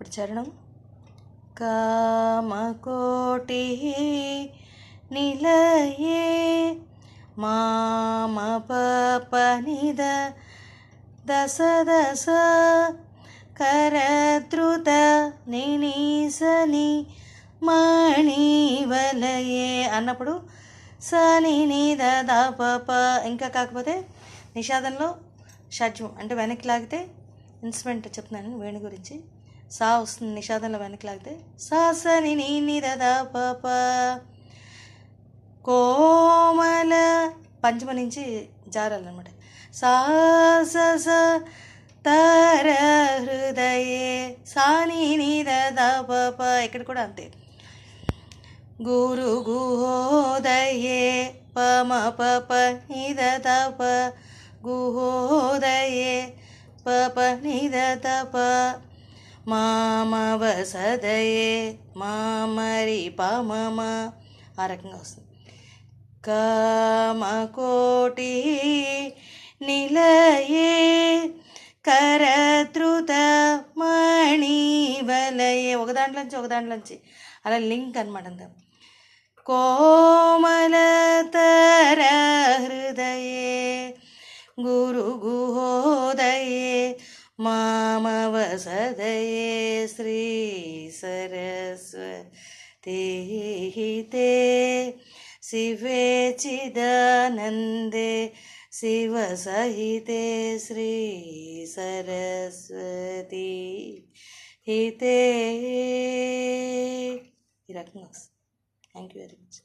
ఇప్పుడు చరణం. కామకోటి నిలయే మామ పనిద దశ దశ కరద్రుత నినీసని మణివలయే అన్నప్పుడు సని నీద దాప ఇంకా కాకపోతే నిషాదంలో షడ్జం అంటే వెనక్కి లాగితే ఇన్స్ట్రుమెంట్ చెప్తున్నాను వేణు గురించి. సా వస్తుంది నిషాదంలో వెనక్కి లాగితే సా సని నీ నీద దాప కోమల పంచమ నుంచి జారాలన్నమాట. సా స తర హృదయే సాని నీద దాప ఇక్కడ కూడా అంతే. గురు గుహోదయే పమ పప నిద తప గుహోదయే పప నిద తప మామ వసదయే మామరి పమమ ఆ రకంగా వస్తుంది. కామకోటి నిలయే కరద్రుత మణివలయే ఒక దాంట్లోంచి అలా లింక్ అనమాట అంతా. కోమలతర హృదయే గురు గుహోదయే మామ వసదయే శ్రీ సరస్వతి తే శివే చిదానందే శివ సహితే శ్రీ సరస్వతి హితే ఈ రకంగా వస్తుంది. Thank you very much.